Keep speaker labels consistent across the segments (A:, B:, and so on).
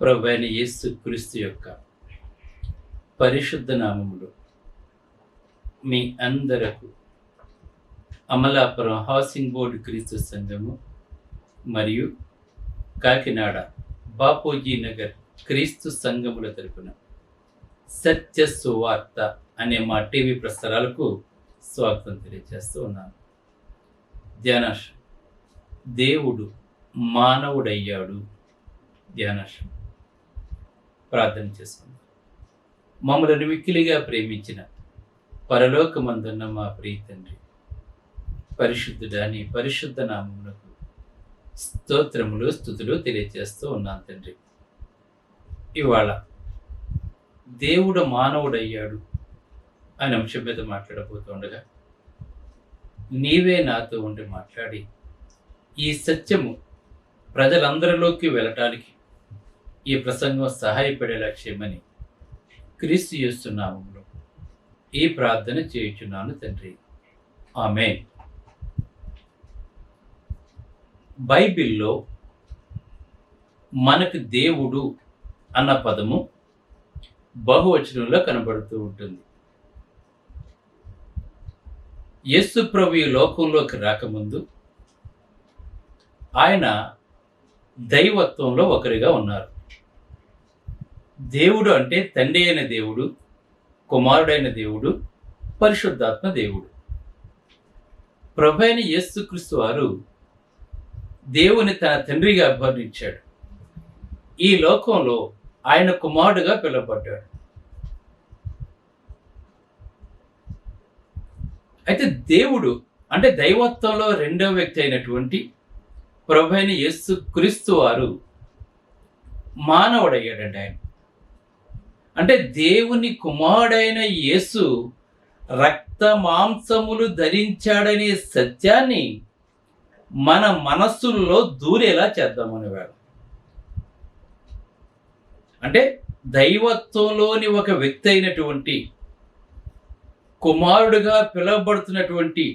A: ప్రభువైన యేసు క్రీస్తు యొక్క పరిశుద్ధ నామములో మీ అందరకు అమలాపురం హౌసింగ్ బోర్డు క్రీస్తు సంఘము మరియు కాకినాడ బాపూజీ నగర్ క్రీస్తు సంఘముల తరపున సత్య సువార్త అనే మా టీవీ ప్రసారాలకు స్వాగతం తెలియజేస్తూ ఉన్నాను. ధ్యానాశం, దేవుడు మానవుడయ్యాడు. ధ్యానాశం ప్రార్థన చేసుకుందాం. మమ్మల్ని మిక్కిలిగా ప్రేమించిన పరలోకమందున్న మా ప్రియ తండ్రి, పరిశుద్ధుడా నీ పరిశుద్ధ నామమునకు స్తోత్రములు స్తుతులు తెలియజేస్తూ ఉన్నాను తండ్రి. ఇవాళ దేవుడు మానవుడయ్యాడు అనే అంశం మీద మాట్లాడబోతుండగా నీవే నాతో ఉండి మాట్లాడి ఈ సత్యము ప్రజలందరిలోకి వెళ్ళటానికి ఈ ప్రసంగం సహాయపడేలా చేయమని క్రీస్తు యేసు నామములో ఈ ప్రార్థన చేయుచున్నాను తండ్రి. ఆమేన్. బైబిల్లో మనకు దేవుడు అన్న పదము బహువచనంలో కనబడుతూ ఉంటుంది. యేసు ప్రభు ఈ లోకంలోకి రాకముందు ఆయన దైవత్వంలో ఒకరిగా ఉన్నారు. దేవుడు అంటే తండ్రి అయిన దేవుడు, కుమారుడైన దేవుడు, పరిశుద్ధాత్మ దేవుడు. ప్రభు అయిన యేసుక్రీస్తు వారు దేవుని తన తండ్రిగా అభివర్ణించాడు. ఈ లోకంలో ఆయన కుమారుడుగా పిలువబడ్డాడు. అయితే దేవుడు అంటే దైవత్వంలో రెండవ వ్యక్తి అయినటువంటి ప్రభు అయిన యేసుక్రీస్తు వారు మానవుడయ్యాడండి. ఆయన అంటే దేవుని కుమారుడైన యేసు రక్త మాంసములు ధరించాడనే సత్యాన్ని మన మనస్సుల్లో దూరేలా చేద్దామనేవాడు. అంటే దైవత్వంలోని ఒక వ్యక్తి అయినటువంటి కుమారుడుగా పిలువబడుతున్నటువంటి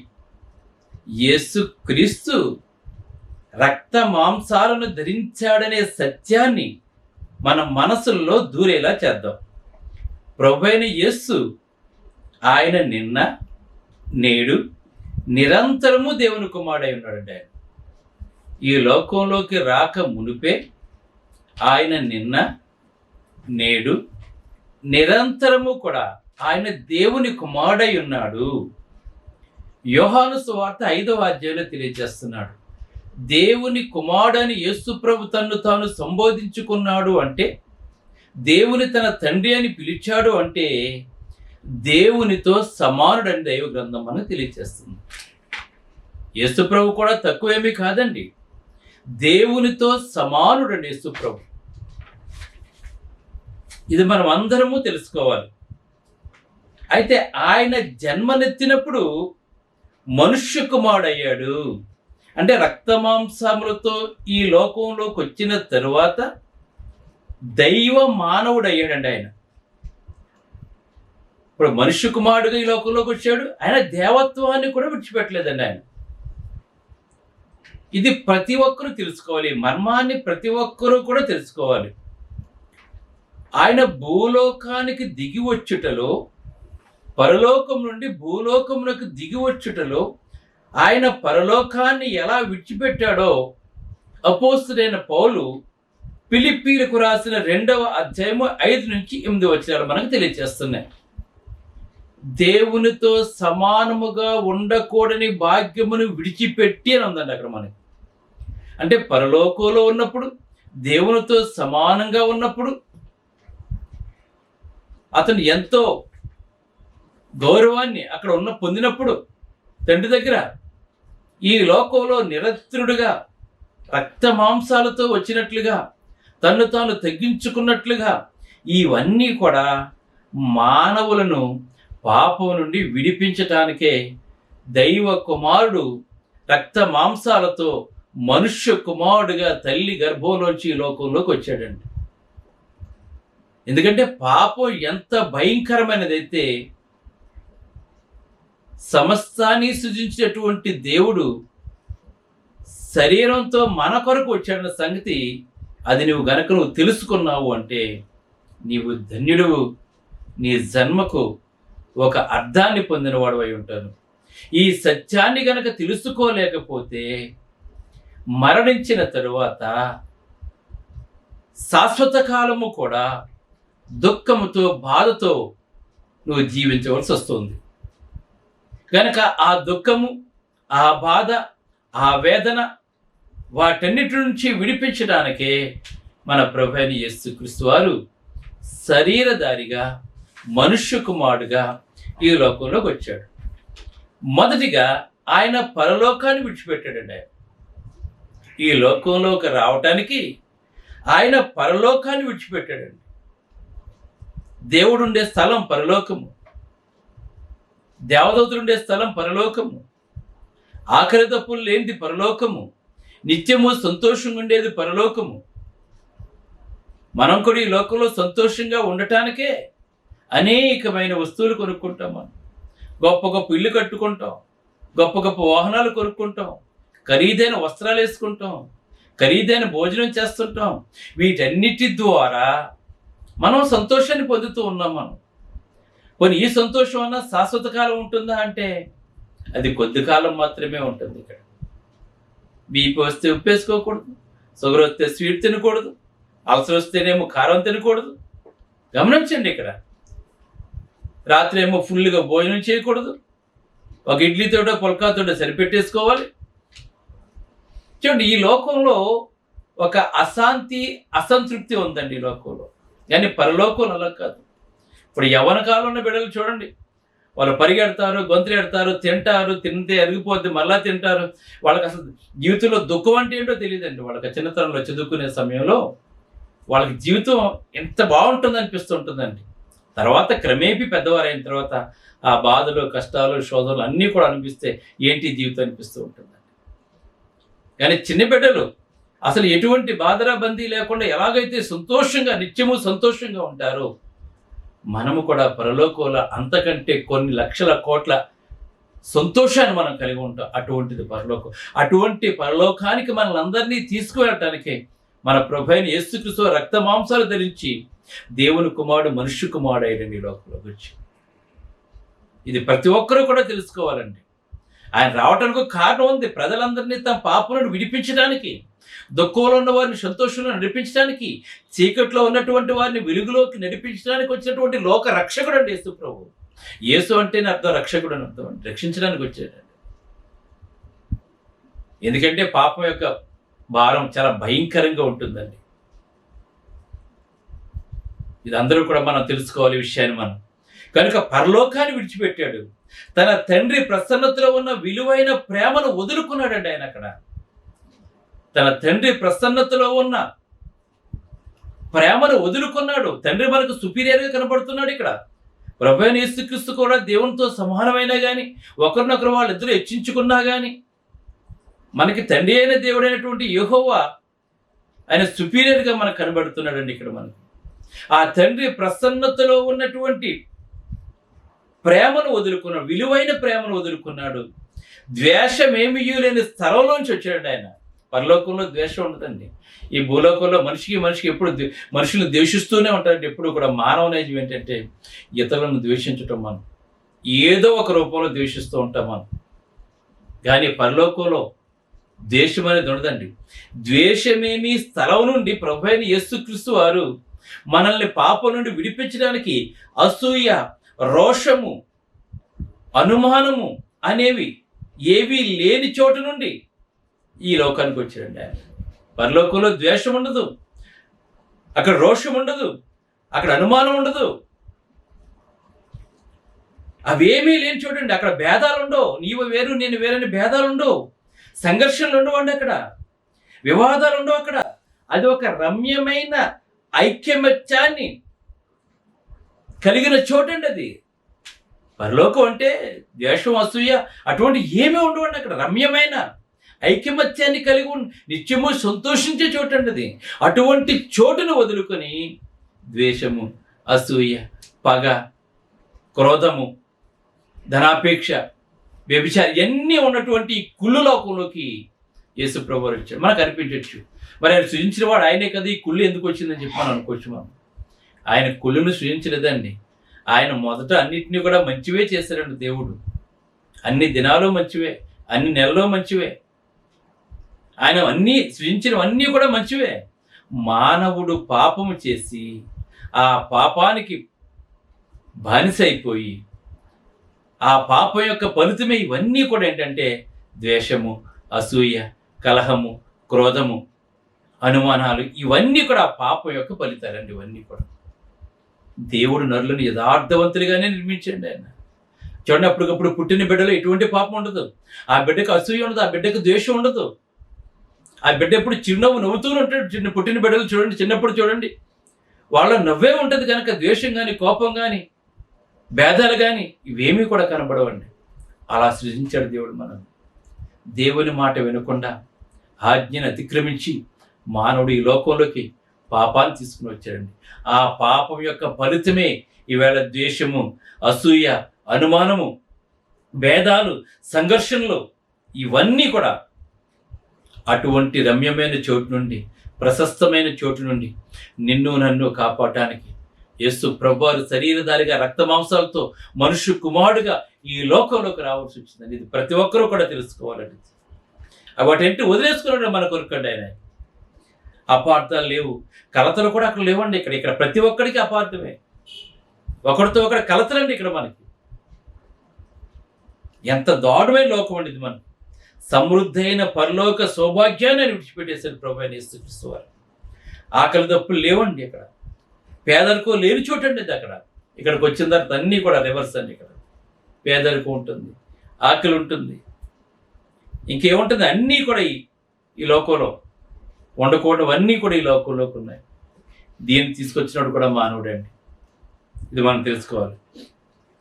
A: యేసుక్రీస్తు రక్త మాంసాలను ధరించాడనే సత్యాన్ని మన మనసుల్లో దూరేలా చేద్దాం. ప్రభువైన యేసు ఆయన నిన్న నేడు నిరంతరము దేవుని కుమారుడై ఉన్నాడండి. ఆయన ఈ లోకంలోకి రాక మునిపే ఆయన నిన్న నేడు నిరంతరము కూడా ఆయన దేవుని కుమారుడై ఉన్నాడు. యోహాను సువార్త 5వ అధ్యాయంలో తెలియజేస్తున్నాడు. దేవుని కుమారుడని యేసు ప్రభు తన్ను తాను సంబోధించుకున్నాడు అంటే, దేవుని తన తండ్రి అని పిలిచాడు అంటే దేవునితో సమానుడని దైవ గ్రంథం మనకు తెలియజేస్తుంది. యేసు ప్రభు కూడా తక్కువేమీ కాదండి. దేవునితో సమానుడని యేసు ప్రభు. ఇది మనం అందరము తెలుసుకోవాలి. అయితే ఆయన జన్మనెత్తినప్పుడు మనుష్య కుమారుడయ్యాడు. అంటే రక్తమాంసములతో ఈ లోకంలోకి వచ్చిన తరువాత దైవ మానవుడయ్యాడండి ఆయన. ఇప్పుడు మనుష్య కుమారుడుగా ఈ లోకంలోకి వచ్చాడు. ఆయన దేవత్వాన్ని కూడా విడిచిపెట్టలేదండి ఆయన. ఇది ప్రతి ఒక్కరూ తెలుసుకోవాలి. మర్మాన్ని ప్రతి ఒక్కరూ కూడా తెలుసుకోవాలి. ఆయన భూలోకానికి దిగి వచ్చుటలో, పరలోకం నుండి భూలోకమునకు దిగి వచ్చుటలో ఆయన పరలోకాన్ని ఎలా విడిచిపెట్టాడో అపోస్తలుడైన పౌలు ఫిలిప్పీలకు రాసిన 2వ అధ్యాయము 5 నుంచి 8 వచనాలు మనకు తెలియజేస్తున్నాయి. దేవునితో సమానముగా ఉండకూడని భాగ్యమును విడిచిపెట్టి అని ఉందండి అక్కడ మనకి. అంటే పరలోకంలో ఉన్నప్పుడు, దేవునితో సమానంగా ఉన్నప్పుడు అతను ఎంతో గౌరవాన్ని అక్కడ పొందినప్పుడు తండ్రి దగ్గర, ఈ లోకంలో నిరంతరుడుగా రక్త మాంసాలతో వచ్చినట్లుగా తన్ను తాను తగ్గించుకున్నట్లుగా ఇవన్నీ కూడా మానవులను పాపం నుండి విడిపించటానికే దైవ కుమారుడు రక్త మాంసాలతో మనుష్య కుమారుడుగా తల్లి గర్భంలోంచి ఈ లోకంలోకి వచ్చాడండి. ఎందుకంటే పాపం ఎంత భయంకరమైనదైతే సమస్తాన్ని సృజించినటువంటి దేవుడు శరీరంతో మన కొరకు వచ్చాడన్న సంగతి అది నువ్వు తెలుసుకున్నావు అంటే నీవు ధన్యుడువు, నీ జన్మకు ఒక అర్థాన్ని పొందినవాడు అయి ఉంటాను. ఈ సత్యాన్ని గనక తెలుసుకోలేకపోతే మరణించిన తరువాత శాశ్వత కాలము కూడా దుఃఖముతో, బాధతో నువ్వు జీవించవలసి వస్తుంది. కనుక ఆ దుఃఖము, ఆ బాధ, ఆ వేదన, వాటన్నిటి నుంచి విడిపించడానికే మన ప్రభువైన యేసుక్రీస్తు వారు శరీరధారిగా, మనుష్య కుమారుడుగా ఈ లోకంలోకి వచ్చాడు. మొదటిగా ఆయన పరలోకాన్ని విడిచిపెట్టాడండి. ఈ లోకంలోకి రావటానికి ఆయన పరలోకాన్ని విడిచిపెట్టాడండి. దేవుడు ఉండే స్థలం పరలోకము, దేవదూతలు ఉండే స్థలం పరలోకము, ఆఖరి తప్పులు లేనిది పరలోకము, నిత్యము సంతోషంగా ఉండేది పరలోకము. మనం కూడా ఈ లోకంలో సంతోషంగా ఉండటానికే అనేకమైన వస్తువులు కొనుక్కుంటాం. మనం గొప్ప గొప్ప ఇల్లు కట్టుకుంటాం, గొప్ప గొప్ప వాహనాలు కొనుక్కుంటాం, ఖరీదైన వస్త్రాలు వేసుకుంటాం, ఖరీదైన భోజనం చేస్తుంటాం. వీటన్నిటి ద్వారా మనం సంతోషాన్ని పొందుతూ ఉన్నాం. మనం కొన్ని ఈ సంతోషం అన్న శాశ్వత కాలం ఉంటుందా అంటే అది కొద్ది కాలం మాత్రమే ఉంటుంది. ఇక్కడ బీపీ వస్తే ఉప్పు వేసుకోకూడదు, షుగర్ వస్తే స్వీట్ తినకూడదు, అల్సర్ వస్తేనేమో కారం తినకూడదు. గమనించండి, ఇక్కడ రాత్రి ఏమో ఫుల్గా భోజనం చేయకూడదు, ఒక ఇడ్లీతోటో పుల్కాతోటో సరిపెట్టేసుకోవాలి. చూడండి, ఈ లోకంలో ఒక అశాంతి, అసంతృప్తి ఉందండి ఈ లోకంలో. కానీ పరలోకంలో అలా కాదు. ఇప్పుడు యవ్వన కాలంలో బిడ్డలు చూడండి, వాళ్ళు పరిగెడతారు, గొంతులు ఎడతారు, తింటారు, తింటే అరిగిపోద్ది, మళ్ళా తింటారు. వాళ్ళకి అసలు జీవితంలో దుఃఖం అంటే ఏంటో తెలియదండి. వాళ్ళకి చిన్నతనంలో చదువుకునే సమయంలో వాళ్ళకి జీవితం ఎంత బాగుంటుంది అనిపిస్తుంటుందండి. తర్వాత క్రమేపీ పెద్దవారైన తర్వాత ఆ బాధలు, కష్టాలు, శోధనలు అన్నీ కూడా అనిపిస్తే ఏంటి జీవితం అనిపిస్తూ ఉంటుందండి. కానీ చిన్న బిడ్డలు అసలు ఎటువంటి బాధరా బందీ లేకుండా ఎలాగైతే సంతోషంగా, నిత్యము సంతోషంగా ఉంటారో మనము కూడా పరలోకంలో అంతకంటే కొన్ని లక్షల కోట్ల సంతోషాన్ని మనం కలిగి ఉంటాం. అటువంటిది పరలోకం. అటువంటి పరలోకానికి మనల్ని అందరినీ తీసుకువెళ్ళటానికే మన ప్రభువైన యేసుక్రీస్తు రక్త మాంసాలు ధరించి దేవుని కుమారుడు, మనుష్య కుమారుడు అయిన ఈ లోకంలోకి వచ్చి, ఇది ప్రతి ఒక్కరూ కూడా తెలుసుకోవాలండి. ఆయన రావడానికి ఒక కారణం ఉంది. ప్రజలందరినీ తమ పాపం నుండి విడిపించడానికి, దుఃఖంలో ఉన్న వారిని సంతోషంలో నడిపించడానికి, చీకట్లో ఉన్నటువంటి వారిని వెలుగులోకి నడిపించడానికి వచ్చినటువంటి లోక రక్షకుడు అండి యేసు ప్రభు. యేసు అంటేనే అర్థం రక్షకుడు అని అర్థం అండి. రక్షించడానికి వచ్చాడండి. ఎందుకంటే పాపం యొక్క భారం చాలా భయంకరంగా ఉంటుందండి. ఇది అందరూ కూడా మనం తెలుసుకోవాలి ఈ విషయాన్ని. మనం కనుక పరలోకాన్ని విడిచిపెట్టాడు. తన తండ్రి ప్రసన్నతలో ఉన్న విలువైన ప్రేమను వదులుకున్నాడండి ఆయన. అక్కడ తన తండ్రి ప్రసన్నతలో ఉన్న ప్రేమను వదులుకున్నాడు. తండ్రి మనకు సుపీరియర్గా కనబడుతున్నాడు. ఇక్కడ ప్రభువైన యేసుక్రీస్తు కూడా దేవునితో సమానమైనా కానీ, ఒకరినొకరు వాళ్ళిద్దరూ హెచ్చించుకున్నా కానీ, మనకి తండ్రి అయిన దేవుడైనటువంటి యెహోవా ఆయన సుపీరియర్గా మనకు కనబడుతున్నాడండి. ఇక్కడ మనకు ఆ తండ్రి ప్రసన్నతలో ఉన్నటువంటి ప్రేమను వదులుకున్నాడు, విలువైన ప్రేమను వదులుకున్నాడు. ద్వేషం ఏమీ లేని స్థలంలోంచి వచ్చాడు ఆయన. పరలోకంలో ద్వేషం ఉండదండి. ఈ భూలోకంలో మనిషికి ఎప్పుడు మనుషులు ద్వేషిస్తూనే ఉంటారండి. ఎప్పుడు కూడా మానవ నైజం ఏంటంటే ఇతరులను ద్వేషించటం. మనం ఏదో ఒక రూపంలో ద్వేషిస్తూ ఉంటాం మనం. కానీ పరలోకంలో ద్వేషం అనేది ఉండదండి. ద్వేషమేమి స్థలం నుండి ప్రభువైన యేసుక్రీస్తు వారు మనల్ని పాపం నుండి విడిపించడానికి అసూయ, రోషము, అనుమానము అనేవి ఏవి లేని చోటు నుండి ఈ లోకానికి వచ్చాడండి ఆయన. పరలోకంలో ద్వేషం ఉండదు, అక్కడ రోషం ఉండదు, అక్కడ అనుమానం ఉండదు, అవేమీ లేని చూడండి. అక్కడ భేదాలు ఉండవు. నీవు వేరు నేను వేరని భేదాలు ఉండవు, సంఘర్షణలు ఉండవండి, అక్కడ వివాదాలు ఉండవు. అక్కడ అది ఒక రమ్యమైన ఐక్యమత్యాన్ని కలిగిన చోటండి అది. పరలోకం అంటే ద్వేషం, అసూయ అటువంటి ఏమీ ఉండవండి. అక్కడ రమ్యమైన ఐక్యమత్యాన్ని కలిగి నిత్యము సంతోషించే చోటండి అది. అటువంటి చోటును వదులుకొని ద్వేషము, అసూయ, పగ, క్రోధము, ధనాపేక్ష, వ్యభిచారం ఇవన్నీ ఉన్నటువంటి కుళ్ళు లోకంలోకి యేసు ప్రభువు వచ్చాడు. మనకు అనిపించవచ్చు మరి ఆయన సృజించిన వాడు ఆయనే కదా, ఈ కుళ్ళు ఎందుకు వచ్చిందని చెప్పి మనం అనుకోవచ్చు. మనం ఆయన కుళ్ళును సృజించలేదండి. ఆయన మొదట అన్నిటినీ కూడా మంచివే చేశాడండి దేవుడు. అన్ని దినాలు మంచివే, అన్ని నెలలు మంచివే, ఆయన అన్నీ సృజించినవన్నీ కూడా మంచివే. మానవుడు పాపము చేసి ఆ పాపానికి బానిస అయిపోయి ఆ పాపం యొక్క ఫలితమే ఇవన్నీ కూడా ఏంటంటే ద్వేషము, అసూయ, కలహము, క్రోధము, అనుమానాలు, ఇవన్నీ కూడా ఆ పాపం యొక్క ఫలితాలండి. ఇవన్నీ కూడా దేవుడు నరులను యథార్థవంతులుగానే నిర్మించండి. ఆయన చూడండి, అప్పటికప్పుడు పుట్టిన బిడ్డలో ఎటువంటి పాపం ఉండదు. ఆ బిడ్డకు అసూయ ఉండదు, ఆ బిడ్డకు ద్వేషం ఉండదు. ఆ బిడ్డ ఎప్పుడు చిరునవ్వు నవ్వుతూనే ఉంటాడు. పుట్టిన బిడ్డలు చూడండి, చిన్నప్పుడు చూడండి, వాళ్ళ నవ్వే ఉంటుంది కనుక ద్వేషం కానీ, కోపం కానీ, భేదాలు కానీ ఇవేమీ కూడా కనబడవండి. అలా సృజించాడు దేవుడు మనం. దేవుని మాట వినకుండా ఆజ్ఞను అతిక్రమించి మానవుడు ఈ లోకంలోకి పాపాన్ని తీసుకుని వచ్చాడండి. ఆ పాపం యొక్క ఫలితమే ఈవేళ ద్వేషము, అసూయ, అనుమానము, భేదాలు, సంఘర్షణలు, ఇవన్నీ కూడా. అటువంటి రమ్యమైన చోటు నుండి, ప్రశస్తమైన చోటు నుండి నిన్ను నన్ను కాపాడటానికి యేసు ప్రభువారు శరీరధారిగా రక్త మాంసాలతో మనుష్య కుమారుడుగా ఈ లోకంలోకి రావాల్సి వచ్చిందండి. ఇది ప్రతి ఒక్కరూ కూడా తెలుసుకోవాలండి. వాటింటి వదిలేసుకున్నాడు మన కొరకండి ఆయన. అపార్థాలు లేవు, కలతలు కూడా అక్కడ లేవండి. ఇక్కడ ప్రతి ఒక్కడికి అపార్థమే, ఒకరితో ఒకటి కలతలండి. ఇక్కడ మనకి ఎంత దారుణమైన లోకం అండి ఇది. మనం సమృద్ధైన పరలోక సౌభాగ్యాన్ని ఆయన విడిచిపెట్టేశారు ప్రభు అయిన యేసుక్రీస్తు వారు. ఆకలి దప్పులు లేవండి అక్కడ, పేదరికం లేని చోటు అండి ఇది. ఇక్కడికి వచ్చిన తర్వాత అన్నీ కూడా రివర్స్ అండి. ఇక్కడ పేదరికం ఉంటుంది, ఆకలి ఉంటుంది, ఇంకేముంటుంది, అన్నీ కూడా ఈ లోకంలో ఉండకూడదు, అన్నీ కూడా ఈ లోకంలోకి ఉన్నాయి. దీన్ని తీసుకొచ్చినప్పుడు కూడా మానవుడే అండి. ఇది మనం తెలుసుకోవాలి.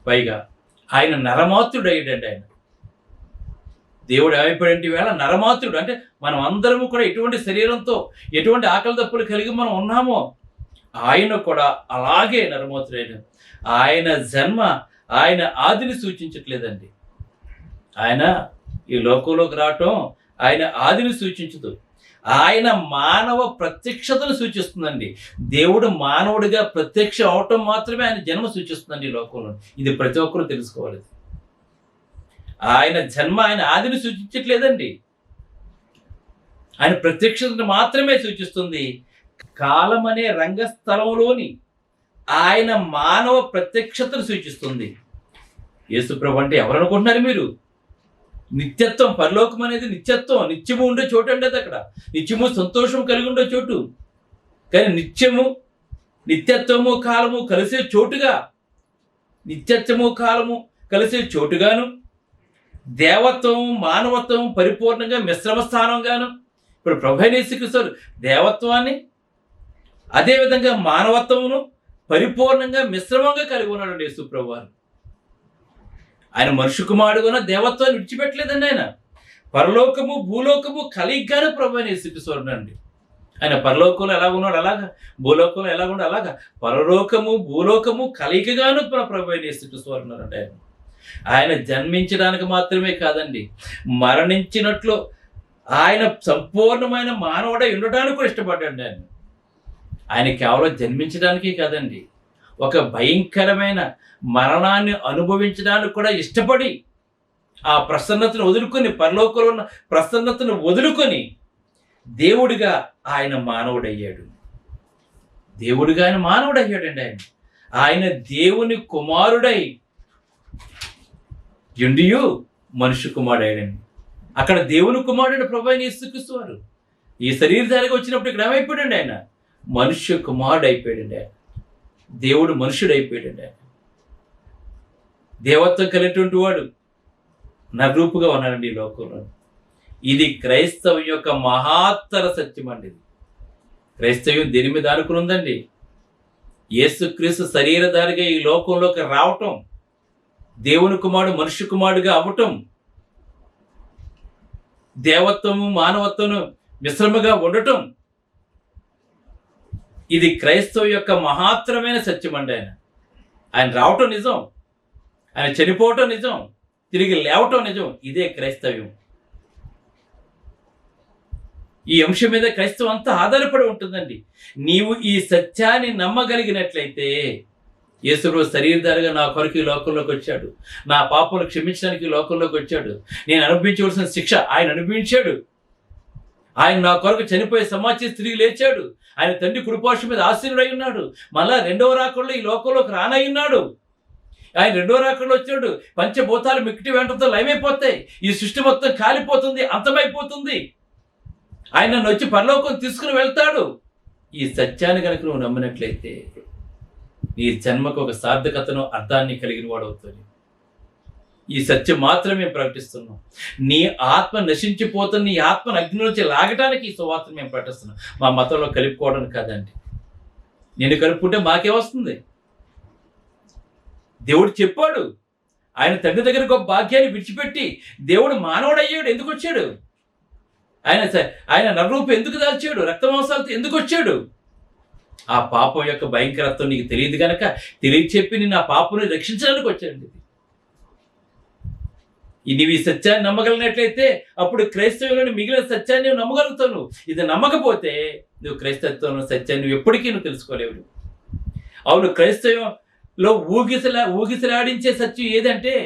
A: పైగా ఆయన నరమాతృడు అయ్యాడండి. ఆయన దేవుడు ఏమైపోయాడంటే ఈవేళ నరమాతృడు. అంటే మనం అందరము కూడా ఎటువంటి శరీరంతో, ఎటువంటి ఆకలి దప్పులు కలిగి మనం ఉన్నామో ఆయన కూడా అలాగే నరమాతృడైన. ఆయన జన్మ, ఆయన ఆదిని సూచించట్లేదండి. ఆయన ఈ లోకంలోకి రావటం ఆయన ఆదిని సూచించదు, ఆయన మానవ ప్రత్యక్షతను సూచిస్తుందండి. దేవుడు మానవుడిగా ప్రత్యక్ష అవటం మాత్రమే ఆయన జన్మ సూచిస్తుందండి ఈ లోకంలో. ఇది ప్రతి ఒక్కరూ తెలుసుకోవాలి. ఆయన జన్మ, ఆయన ఆదిని సూచించట్లేదండి, ఆయన ప్రత్యక్షతను మాత్రమే సూచిస్తుంది. కాలం అనే రంగస్థలంలోని ఆయన మానవ ప్రత్యక్షతను సూచిస్తుంది. యేసుప్రభు అంటే ఎవరు అనుకుంటున్నారు మీరు? నిత్యత్వం, పరలోకం అనేది నిత్యత్వం, నిత్యము ఉండే చోటు అండి అది. అక్కడ నిత్యము సంతోషం కలిగి ఉండే చోటు. కానీ నిత్యము, నిత్యత్వము, కాలము కలిసే చోటుగా, నిత్యత్వము కాలము కలిసే చోటుగాను, దేవత్వం మానవత్వం పరిపూర్ణంగా మిశ్రమ స్థానంగాను. ఇప్పుడు ప్రభు అయిన యేసుక్రీస్తు దేవత్వాన్ని అదేవిధంగా మానవత్వమును పరిపూర్ణంగా మిశ్రమంగా కలిగి ఉన్నాడు యేసు ప్రభువారు. ఆయన మనుష్య కుమారుడుగా దేవత్వాన్ని విడిచిపెట్టలేదండి. ఆయన పరలోకము భూలోకము కలిగ్గానే ప్రభు అయిన యేసుక్రీస్తు అండి. ఆయన పరలోకంలో ఎలా ఉన్నాడు అలాగా, భూలోకంలో ఎలా ఉన్నాడు అలాగా, పరలోకము భూలోకము కలిగగాను ప్రభు అయిన యేసుక్రీస్తు ఉన్నారండి. ఆయన జన్మించడానికి మాత్రమే కాదండి, మరణించినట్లు ఆయన సంపూర్ణమైన మానవుడై ఉండడానికి కూడా ఇష్టపడ్డాడు. ఆయన కేవలం జన్మించడానికే కాదండి, ఒక భయంకరమైన మరణాన్ని అనుభవించడానికి కూడా ఇష్టపడి ఆ ప్రసన్నతను వదులుకొని, పరలోకంలో ఉన్న ప్రసన్నతను వదులుకొని దేవుడిగా ఆయన మానవుడయ్యాడు. దేవుడిగా ఆయన మానవుడయ్యాడండి. ఆయన దేవుని కుమారుడై ఎండియు మనుష్య కుమారుడయ్యాడండి. అక్కడ దేవుని కుమారుడు ప్రభు అయిన యేసుక్రీస్తు వారు ఈ శరీరధారిగా వచ్చినప్పుడు ఇక్కడ ఏమైపోయాడండి? ఆయన మనుష్య కుమారుడు అయిపోయాడండి. ఆయన దేవుడు మనుష్యుడు అయిపోయాడండి. ఆయన దేవత్వం కలిగినటువంటి వాడు నరూపుగా ఉన్నాడండి ఈ లోకంలో. ఇది క్రైస్తవం యొక్క మహాత్తర సత్యం అండి. క్రైస్తవ్యం దేని మీద ఆనుకుని ఉందండి? యేసుక్రీస్తు శరీరధారిగా ఈ లోకంలోకి రావటం, దేవుని కుమారుడు మనుష్య కుమారుడుగా అవ్వటం, దేవత్వము మానవత్వము మిశ్రమగా ఉండటం, ఇది క్రైస్తవం యొక్క మహాత్తరమైన సత్యం అండి. ఆయన రావటం నిజం, ఆయన చనిపోవటం నిజం, తిరిగి లేవటం నిజం. ఇదే క్రైస్తవ్యం. ఈ అంశం మీద క్రైస్తవం అంతా ఆధారపడి ఉంటుందండి. నీవు ఈ సత్యాన్ని నమ్మగలిగినట్లయితే, యేసుప్రభు శరీరధారిగా నా కొరకు ఈ లోకంలోకి వచ్చాడు, నా పాపలు క్షమించడానికి ఈ లోకంలోకి వచ్చాడు, నేను అనుభవించవలసిన శిక్ష ఆయన అనుభవించాడు, ఆయన నా కొరకు చనిపోయే సమాజం తిరిగి లేచాడు, ఆయన తండ్రి కుడిపార్శ్వం మీద ఆసీనుడై ఉన్నాడు, మళ్ళా రెండవ రాకడలో ఈ లోకంలోకి రానయ్యున్నాడు, ఆయన రెండో రాకడలో వచ్చాడు, పంచభూతాలు మిక్కిటి వెంటతో లయమైపోతాయి, ఈ సృష్టి మొత్తం కాలిపోతుంది, అంతమైపోతుంది, ఆయన నన్ను వచ్చి పరలోకం తీసుకుని వెళ్తాడు. ఈ సత్యాన్ని కనుక నువ్వు నమ్మినట్లయితే నీ జన్మకు ఒక సార్థకతను, అర్థాన్ని కలిగిన వాడు అవుతుంది. ఈ సత్యం మాత్రమే ప్రకటిస్తున్నాం. నీ ఆత్మ నశించిపోతున్న నీ ఆత్మను అగ్ని నుంచి లాగటానికి ఈ సువార్త మేము ప్రకటిస్తున్నాం. మా మతంలో కలుపుకోవడానికి కాదండి. నేను కలుపుకుంటే మాకే వస్తుంది? దేవుడు చెప్పాడు, ఆయన తండ్రి దగ్గర గొప్ప భాగ్యాన్ని విడిచిపెట్టి దేవుడు మానవుడయ్యాడు. ఎందుకు వచ్చాడు? ఆయన నరరూపు ఎందుకు దాల్చాడు? రక్తమాంసాలతో ఎందుకు వచ్చాడు? ఆ పాపం యొక్క భయంకరత్వం నీకు తెలియదు కనుక తెలియచెప్పి నేను ఆ పాపను రక్షించడానికి వచ్చాడు. నీవు ఈ సత్యాన్ని నమ్మగలిగినట్లయితే అప్పుడు క్రైస్తవులను మిగిలిన సత్యాన్ని నువ్వు నమ్మగలుగుతావు. ఇది నమ్మకపోతే నువ్వు క్రైస్తత్వం సత్యాన్ని నువ్వు ఎప్పటికీ నువ్వు తెలుసుకోలేవు. అవును, క్రైస్తవంలో ఊగిసలాడించే సత్యం ఏదంటే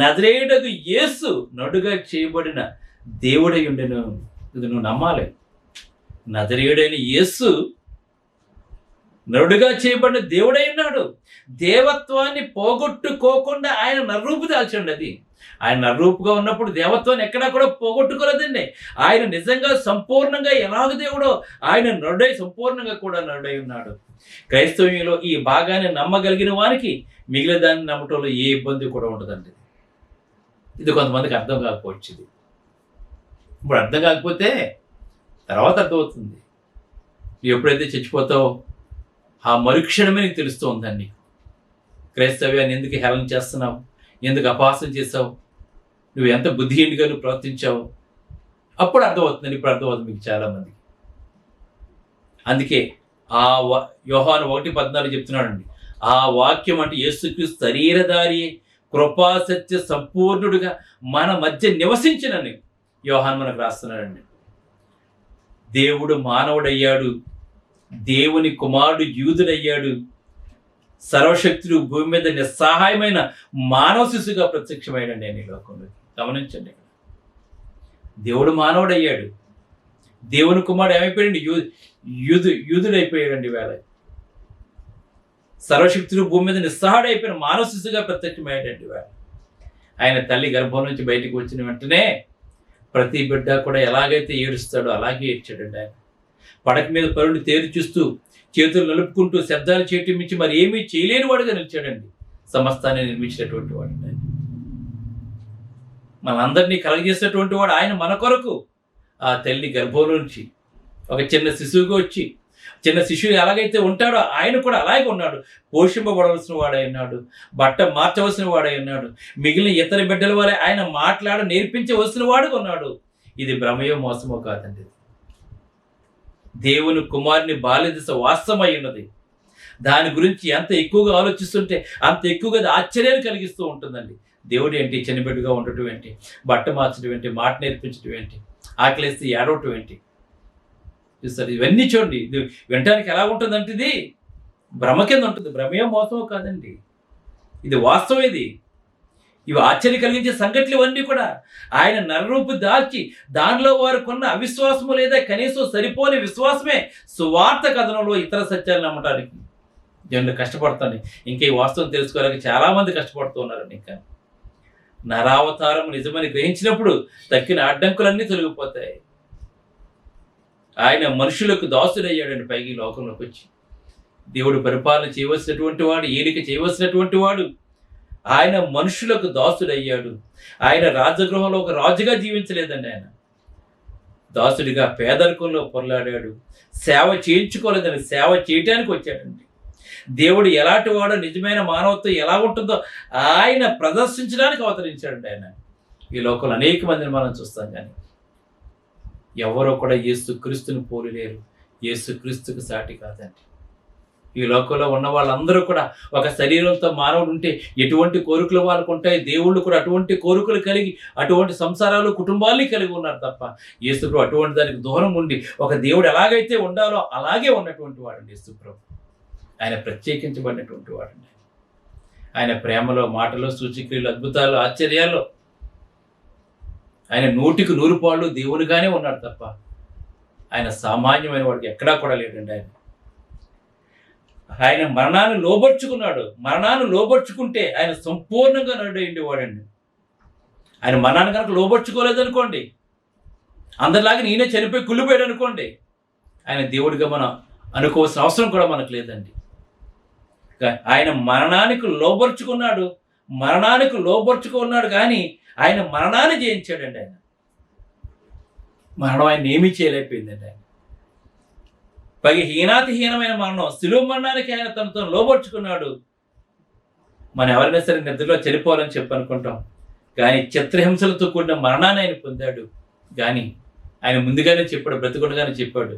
A: నజరేయుడగు యేసు నడుగా చేయబడిన దేవుడై ఉండెను. ఇది నువ్వు నమ్మాలి. నజరేయుడైన యేసు నరుడుగా చేయబడిన దేవుడై ఉన్నాడు. దేవత్వాన్ని పోగొట్టుకోకుండా ఆయన నరరూపు దాల్చండి. అది ఆయన నరరూపుగా ఉన్నప్పుడు దేవత్వాన్ని ఎక్కడా కూడా పోగొట్టుకోలేదండి. ఆయన నిజంగా సంపూర్ణంగా ఎలాగ దేవుడో ఆయన నరుడై సంపూర్ణంగా కూడా నరుడై ఉన్నాడు. క్రైస్తవ్యంలో ఈ భాగాన్ని నమ్మగలిగిన వారికి మిగిలిన దాన్ని నమ్మటంలో ఏ ఇబ్బంది కూడా ఉండదండి. ఇది కొంతమందికి అర్థం కాకపోవచ్చు. ఇది ఇప్పుడు అర్థం కాకపోతే తర్వాత అర్థమవుతుంది. నువ్వు ఎప్పుడైతే చచ్చిపోతావో ఆ మరుక్షణమే నీకు తెలుస్తూ ఉందండి. క్రైస్తవ్యాన్ని ఎందుకు హేళన చేస్తున్నావు, ఎందుకు అపహాసం చేసావు, నువ్వు ఎంత బుద్ధిహీనుడిగా నువ్వు ప్రవర్తించావు, అప్పుడు అర్థమవుతుందండి. ఇప్పుడు అర్థమవుతుంది మీకు చాలామందికి. అందుకే ఆ యోహాను 1:14 చెప్తున్నాడండి, ఆ వాక్యం అంటే యేసుక్రీస్తు శరీరధారి కృపాసత్య సంపూర్ణుడిగా మన మధ్య నివసించినని యోహాను మనకు రాస్తున్నాడండి. దేవుడు మానవుడయ్యాడు, దేవుని కుమారుడు యూదుడయ్యాడు, సర్వశక్తుడు భూమి మీద నిస్సహాయమైన మానవ శిశుగా ప్రత్యక్షమైనండి ఆయన ఈ లోకంలో. గమనించండి, దేవుడు మానవుడయ్యాడు, దేవుని కుమారుడు ఏమైపోయాడండి? యూదుడైపోయాడండి. వేళ సర్వశక్తుడు భూమి మీద నిస్సహాయుడైపోయిన మానవ శిశుగా ప్రత్యక్షమయ్యాడండి. వేళ ఆయన తల్లి గర్భం నుంచి బయటకు వచ్చిన వెంటనే ప్రతి బిడ్డ కూడా ఎలాగైతే ఏడుస్తాడో అలాగే ఏడ్చాడండి. ఆయన పడక మీద పరుని తేరు చూస్తూ చేతులు నలుపుకుంటూ శబ్దాలు చేయటం మించి మరి ఏమీ చేయలేని వాడుగా నిలిచాడండి. సమస్తాన్ని నిర్మించినటువంటి వాడు ఆయన. మనందరినీ కలగజేసినటువంటి వాడు ఆయన. మన కొరకు ఆ తల్లి గర్భం నుంచి ఒక చిన్న శిశువుగా వచ్చి, చిన్న శిశువు ఎలాగైతే ఉంటాడో ఆయన కూడా అలాగే ఉన్నాడు. పోషింపబడవలసిన వాడై ఉన్నాడు, బట్ట మార్చవలసిన వాడై ఉన్నాడు, మిగిలిన ఇతర బిడ్డల వల్ల ఆయన నేర్పించవలసిన వాడుగా ఉన్నాడు. ఇది భ్రమయో మోసమో కాదండి. దేవుని కుమారుని బాల్యదశ వాస్తవమై ఉన్నది. దాని గురించి ఎంత ఎక్కువగా ఆలోచిస్తుంటే అంత ఎక్కువగా అది ఆశ్చర్యాన్ని కలిగిస్తూ ఉంటుందండి. దేవుడు ఏంటి, చిన్నబిడ్డగా ఉండటం ఏంటి, బట్ట మార్చడం ఏంటి, మాట నేర్పించడం ఏంటి, ఆకలిస్తే ఏడవటం ఏంటి, చూస్తారు. ఇవన్నీ చూడండి, ఇది వినటానికి ఎలా ఉంటుందంటే ఇది భ్రమ కింద ఉంటుంది. భ్రమయో మోసమో కాదండి, ఇది వాస్తవం. ఇవి ఆశ్చర్యం కలిగించే సంఘటనలు ఇవన్నీ కూడా ఆయన నరరూపు దాల్చి దానిలో వారు కొన్న అవిశ్వాసము లేదా కనీసం సరిపోని విశ్వాసమే సువార్త కథనంలో ఇతర సత్యాలు నమ్మటానికి జనులు కష్టపడతాను. ఇంకా ఈ వాస్తవం తెలుసుకోవడానికి చాలామంది కష్టపడుతూ ఉన్నారండి. ఇంకా నరావతారం నిజమని గ్రహించినప్పుడు తక్కిన అడ్డంకులన్నీ తొలగిపోతాయి. ఆయన మనుషులకు దాసుడయ్యాడండి. పైకి లోకంలోకి వచ్చి దేవుడు పరిపాలన చేయవలసినటువంటి వాడు, ఏలిక చేయవలసినటువంటి వాడు. ఆయన మనుషులకు దాసుడయ్యాడు. ఆయన రాజగృహంలో ఒక రాజుగా జీవించలేదండి. ఆయన దాసుడిగా పేదరికంలో పొరలాడాడు. సేవ చేయించుకోలేదని సేవ చేయటానికి వచ్చాడండి. దేవుడు ఎలాంటి వాడో, నిజమైన మానవత్వం ఎలా ఉంటుందో ఆయన ప్రదర్శించడానికి అవతరించాడండి. ఆయన ఈ లోకంలో అనేక మందిని మనం చూస్తాం, కానీ ఎవరో కూడా యేసుక్రీస్తుని పోలిలేరు. యేసుక్రీస్తుకు సాటి కాదండి. ఈ లోకంలో ఉన్న వాళ్ళందరూ కూడా ఒక శరీరంతో మానవుడు ఉంటే ఎటువంటి కోరికలు వాళ్ళకు ఉంటాయి. దేవుళ్ళు కూడా అటువంటి కోరికలు కలిగి అటువంటి సంసారాలు కుటుంబాల్ని కలిగి ఉన్నారు తప్ప యేసుప్రభు అటువంటి దానికి దూరం ఉండి ఒక దేవుడు ఎలాగైతే ఉండాలో అలాగే ఉన్నటువంటి వాడండి యేసుప్రభు. ఆయన ప్రత్యేకించబడినటువంటి వాడండి. ఆయన ప్రేమలో, మాటలో, సూచక్రియలు, అద్భుతాలు, ఆశ్చర్యాలు ఆయన 100కి 100 పాళ్ళు దేవునిగానే ఉన్నాడు తప్ప ఆయన సామాన్యమైన వాడికి ఎక్కడా కూడా లేడండి. ఆయన మరణాన్ని లోబర్చుకున్నాడు. మరణాన్ని లోబర్చుకుంటే ఆయన సంపూర్ణంగా నరుడైండి వాడండి. ఆయన మరణాన్ని కనుక లోబర్చుకోలేదనుకోండి, అందరిలాగా నేనే చనిపోయి కుళ్ళిపోయాడు అనుకోండి, ఆయన దేవుడిగా మనం అనుకోవాల్సిన అవసరం కూడా మనకు లేదండి. ఆయన మరణానికి లోబర్చుకున్నాడు కానీ ఆయన మరణాన్ని జయించాడండి. ఆయన మరణం ఆయన ఏమీ చేయలేకపోయిందండి. ఆయన పైగా హీనాతిహీనమైన మరణం, శిలువ మరణానికి ఆయన తనతో లోబర్చుకున్నాడు. మనం ఎవరైనా సరే నిద్రలో చనిపోవాలని చెప్పి అనుకుంటాం, కానీ చిత్రహింసలతో కూడిన మరణాన్ని ఆయన పొందాడు. కానీ ఆయన ముందుగానే చెప్పాడు, బ్రతికుండగానే చెప్పాడు,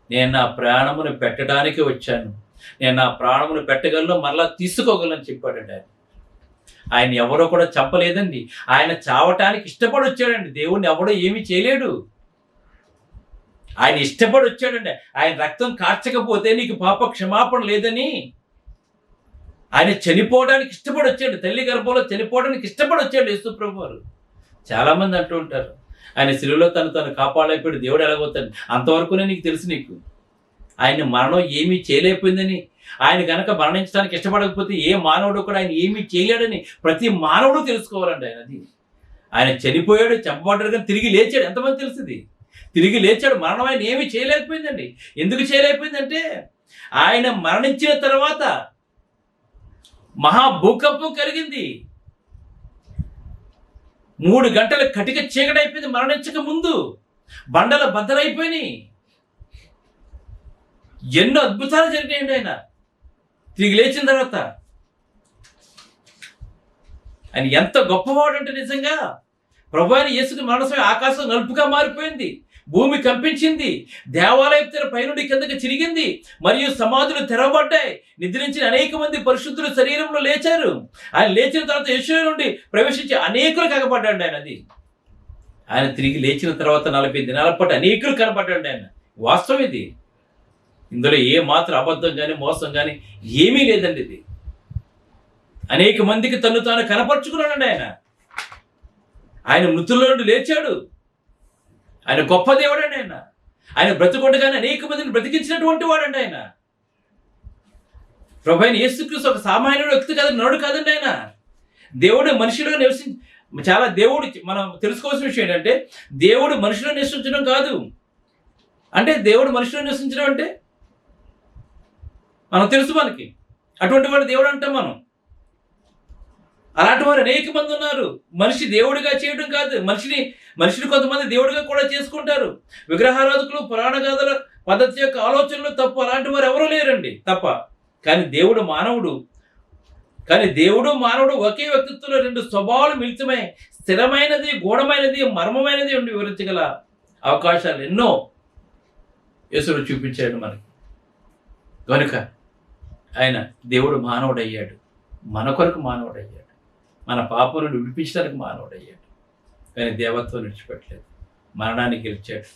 A: నేను నా ప్రాణమును పెట్టడానికి వచ్చాను, నేను నా ప్రాణమును పెట్టగలను, మరలా తీసుకోగలను చెప్పాడండి. ఆయన ఎవరో కూడా చంపలేదండి. ఆయన చావటానికి ఇష్టపడి వచ్చాడండి. దేవుణ్ణి ఎవడో ఏమీ చేయలేడు. ఆయన ఇష్టపడి వచ్చాడండి. ఆయన రక్తం కార్చకపోతే నీకు పాప క్షమాపణ లేదని ఆయన చనిపోవడానికి ఇష్టపడి వచ్చాడు. తల్లి గర్భంలో చనిపోవడానికి ఇష్టపడి వచ్చాడు యేసుప్రభు వారు. చాలామంది అంటూ ఉంటారు, ఆయన శిలువలో తను కాపాడలేకపోయాడు, దేవుడు ఎలాగవుతాడు. అంతవరకునే నీకు తెలుసు. నీకు ఆయన మరణం ఏమీ చేయలేకపోయిందని, ఆయన కనుక మరణించడానికి ఇష్టపడకపోతే ఏ మానవుడు కూడా ఆయన ఏమీ చేయలేడని ప్రతి మానవుడు తెలుసుకోవాలండి. ఆయన చనిపోయాడు, చంపబడ్డాడు, కానీ తిరిగి లేచాడు. ఎంతమంది తెలుస్తుంది? తిరిగి లేచాడు. మరణం ఆయన ఏమీ చేయలేకపోయిందండి. ఎందుకు చేయలేకపోయిందంటే ఆయన మరణించిన తర్వాత మహాభూకంపం కలిగింది. 3 గంటల కటిక చీకటైపోయింది. మరణించక ముందు బండల బద్దలైపోయినాయి. ఎన్నో అద్భుతాలు జరిగాయండి. ఆయన తిరిగి లేచిన తర్వాత ఆయన ఎంత గొప్పవాడు అంటే నిజంగా ప్రభు అయిన యేసుకి మరణ సమయం ఆకాశం నలుపుగా మారిపోయింది, భూమి కంపించింది, దేవాలయం తెర పైనుండి కిందకి చిరిగింది, మరియు సమాధులు తెరవబడ్డాయి. నిద్రించిన అనేక మంది పరిశుద్ధులు శరీరంలో లేచారు. ఆయన లేచిన తర్వాత యేసు నుండి ప్రవేశించి అనేకులు కనబడ్డాడు. ఆయన తిరిగి లేచిన తర్వాత 40 దినాల పాటు అనేకులు కనబడ్డాడు. ఆయన వాస్తవం ఇది. ఇందులో ఏ మాత్రం అబద్ధం కానీ మోసం కానీ ఏమీ లేదండి. ఇది అనేక మందికి తను తాను కనపరుచుకున్నాడండి. ఆయన మృతుల్లో నుండి లేచాడు. ఆయన గొప్ప దేవుడండి. ఆయన బ్రతుకుండగానే అనేక మందిని బ్రతికించినటువంటి వాడండి. ఆయన ప్రభు అయిన యేసుక్రీస్తు ఒక సామాన్యుడు వ్యక్తి కాదు, నరుడు కాదండి. ఆయన దేవుడు మనుషులుగా దేవుడు మనం తెలుసుకోవాల్సిన విషయం ఏంటంటే దేవుడు మనుషులను నివసించడం కాదు. అంటే దేవుడు మనుషులను నివసించడం అంటే మనం తెలుసు, మనకి అటువంటి వాడు దేవుడు అంటాం మనం. అలాంటి వారు అనేక మంది ఉన్నారు. మనిషి దేవుడిగా చేయడం కాదు, మనిషిని కొంతమంది దేవుడిగా కూడా చేసుకుంటారు. విగ్రహారాధకులు, పురాణ గాథల పద్ధతి యొక్క ఆలోచనలు తప్పు. అలాంటి వారు ఎవరూ లేరండి తప్ప. కానీ దేవుడు మానవుడు ఒకే వ్యక్తిత్వంలో 2 స్వభావాలు మిళితమై స్థిరమైనది, గూఢమైనది, మర్మమైనది ఉండి వివరించగల అవకాశాలు ఎన్నో యేసుడు చూపించాడు మనకి. కనుక ఆయన దేవుడు మానవుడయ్యాడు, మన కొరకు మానవుడయ్యాడు, మన పాపం నుండి విడిపించడానికి మానవుడయ్యాడు. కానీ దేవత్వం విడిచిపెట్టలేదు, మరణాన్ని గెలిచాడు,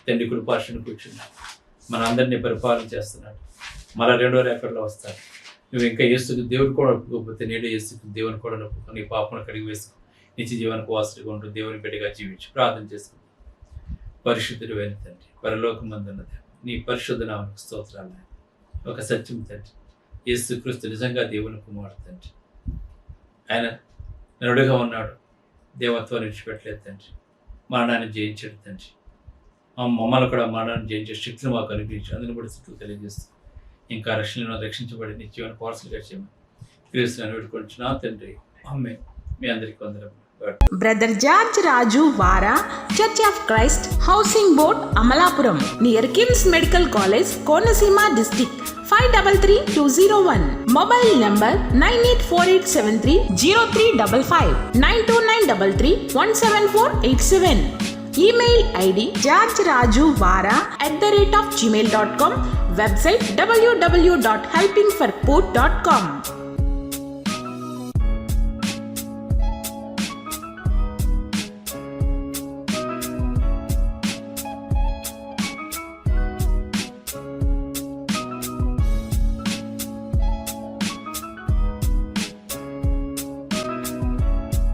A: తండ్రి కుడిపార్శ్వన కూర్చున్నాడు, మనందరినీ పరిపాలన చేస్తున్నాడు. మన 2వ రేపటిలో వస్తాడు. నువ్వు ఇంకా యేసుకు దేవుడు కూడా ఒప్పుకోకపోతే నేడు యేసుకు దేవుని కూడా ఒప్పుకో, నీ పాపను కడిగి వేసుకో, నిత్య జీవనకు వాసుడిగా ఉంటూ దేవుని బిడ్డగా జీవించు. ప్రార్థన చేసుకో. పరిశుద్ధుడు అయిన తండ్రి, పరలోకమందున్న దేవా, నీ పరిశుద్ధ నామమునకు స్తోత్రాలు. ఒక సత్యం తండ్రి, యేసుక్రీస్తు నిజంగా దేవుని కుమారుడు తండ్రి. ఆయన నరుడుగా ఉన్నాడు, దేవత్వాన్ని విడిచిపెట్టలేదు తండ్రి, మరణాన్ని జయించాడు తండ్రి. మమ్మల్ని కూడా మరణాన్ని జయించే శక్తిని మాకు అనుగ్రహించి అందుని కూడా స్థితులు తెలియజేస్తూ ఇంకా రక్షించబడి నిత్యమైన పార్సల్గా చేయమని క్రీస్తుని వేడుకొంటున్నా తండ్రి. ఆమేన్. మీ అందరికీ వందనాలు.
B: బ్రదర్ జార్జ్ రాజు వారా, church of Christ, housing board, Amalapuram, near KIMS medical college, Konaseema district, 523201. Mobile number 9848730355, 92933174887. Email ID georgerajuvara@gmail.com, website www.helpingforpoor.com.